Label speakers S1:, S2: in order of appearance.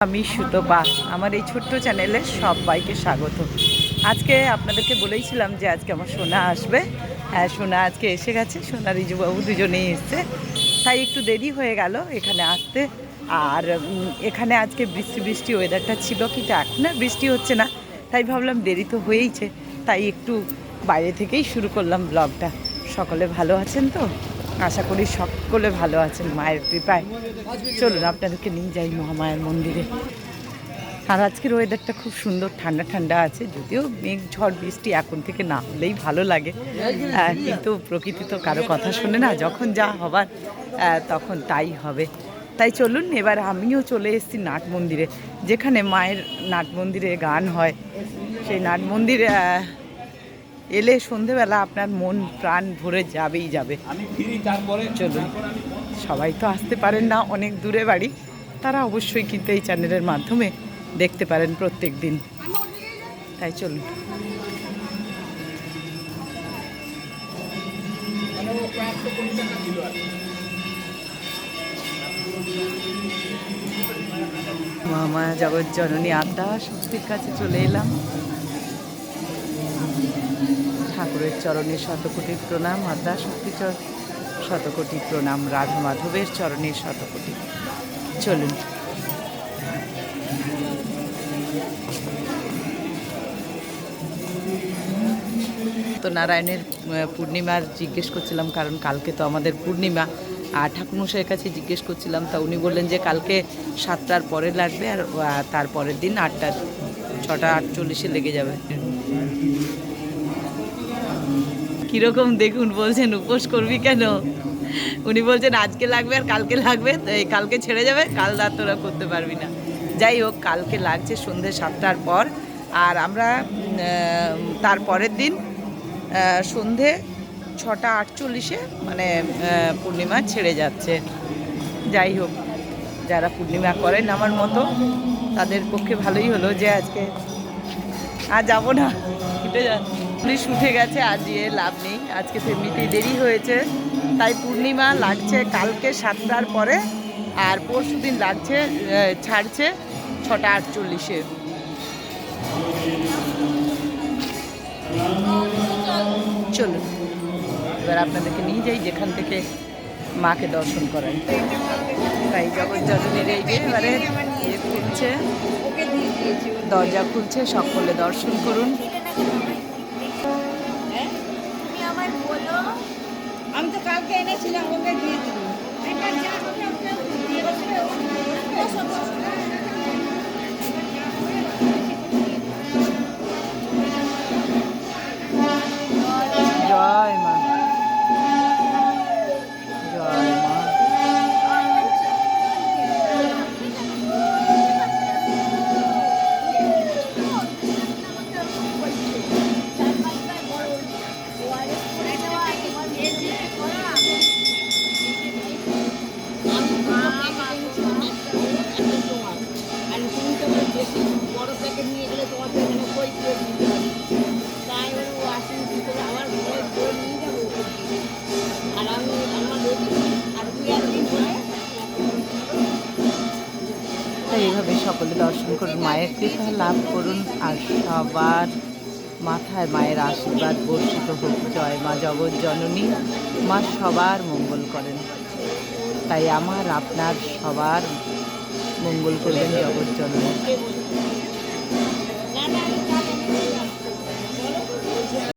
S1: আমি সুতপা, আমার এই ছোট্ট চ্যানেলে সবাইকে স্বাগত। আজকে আপনাদেরকে বলেইছিলাম যে আজকে আমার সোনা আসবে। হ্যাঁ, সোনা আজকে এসে গেছে। সোনা রিজুবাবু দুজনেই এসছে, তাই একটু দেরি হয়ে গেল এখানে আসতে। আর এখানে আজকে বৃষ্টি বৃষ্টি ওয়েদারটা ছিল, কিন্তু এখন আর বৃষ্টি হচ্ছে না। তাই ভাবলাম দেরি তো হয়েইছে, তাই একটু বাইরে থেকেই শুরু করলাম ব্লগটা। সকলে ভালো আছেন তো? আশা করি সকলে ভালো আছেন মায়ের কৃপায়। চলুন আপনাদেরকে নিয়ে যাই মহামায়ার মন্দিরে। আর আজকের ওয়েদারটা খুব সুন্দর, ঠান্ডা ঠান্ডা আছে। যদিও মেঘ ঝড় বৃষ্টি এখন থেকে না হলেই ভালো লাগে, কিন্তু প্রকৃতি তো কারো কথা শোনে না। যখন যা হবার তখন তাই হবে। তাই চলুন, এবার আমিও চলে এসেছি নাট মন্দিরে, যেখানে মায়ের নাট মন্দিরে গান হয়। সেই নাট মন্দিরে এলে সন্ধেবেলা আপনার মন প্রাণ ভরে যাবেই যাবে। চলুন, সবাই তো আসতে পারেন না, অনেক দূরে বাড়ি, তারা অবশ্যই কিন্তু এই চ্যানেলের মাধ্যমে দেখতে পারেন প্রত্যেক দিন। তাই চলুন। মহামায়া জগৎ জননী আদ্যা শক্তির কাছে চলে এলাম। ঠাকুরের চরণে শতকোটি প্রণাম। আদ্যা শক্তি শতকোটি প্রণাম। রাধা মাধবের চরণে শতকোটি। চলুন। তো নারায়ণের পূর্ণিমার জিজ্ঞেস করছিলাম, কারণ কালকে তো আমাদের পূর্ণিমা। আর ঠাকুরমশাইয়ের কাছে জিজ্ঞেস করছিলাম, তা উনি বললেন যে কালকে 7টার পরে লাগবে, আর তারপরের দিন 6টা 48-এ লেগে যাবে। কীরকম দেখুন, বলছেন উপোস করবি কেন? উনি বলছেন আজকে লাগবে আর কালকে লাগবে, তো এই কালকে ছেড়ে যাবে, কাল রাত তোরা করতে পারবি না। যাই হোক, কালকে লাগছে সন্ধ্যে 7টার পর, আর আমরা তারপরের দিন সন্ধে 6টা 48-এ মানে পূর্ণিমা ছেড়ে যাচ্ছে। যাই হোক, যারা পূর্ণিমা করেন আমার মতো, তাদের পক্ষে ভালোই হলো যে আজকে আর যাবো না, উঠে যাচ্ছে। পুলিশ উঠে গেছে, আর গিয়ে লাভ নেই। আজকে এমনিতেই দেরি হয়েছে, তাই পূর্ণিমা লাগছে কালকে 7টার পরে, আর পরশু দিন লাগছে ছাড়ছে 6টা 48-এ। চলুন, এবার আপনাদেরকে নিয়ে যাই যেখান থেকে মাকে দর্শন করেন। তাই জগৎ জননীর এই যে এবারে খুলছে, দরজা খুলছে, সকলে দর্শন করুন।
S2: আমি তো কালকে এনেছিলাম, ওকে দিয়ে দিবি।
S1: জয় মা, জয় মা।
S2: বড় প্যাকেট নিয়ে গেলে তোমার বই তাই ও আসেন কি করে আবার বই নিয়ে যাবো, আর আমি আমার আর 2-1 দিন পরে।
S1: তাই এইভাবে সকলে দর্শন করুন, মায়ের কৃপা লাভ করুন, আর সবার মাথায় মায়ের আশীর্বাদ বর্ষিত হোক। জয় মা জগৎ জননী, মা সবার মঙ্গল করেন। তাই আমার আপনার সবার মঙ্গল করবেন জগৎ জননী।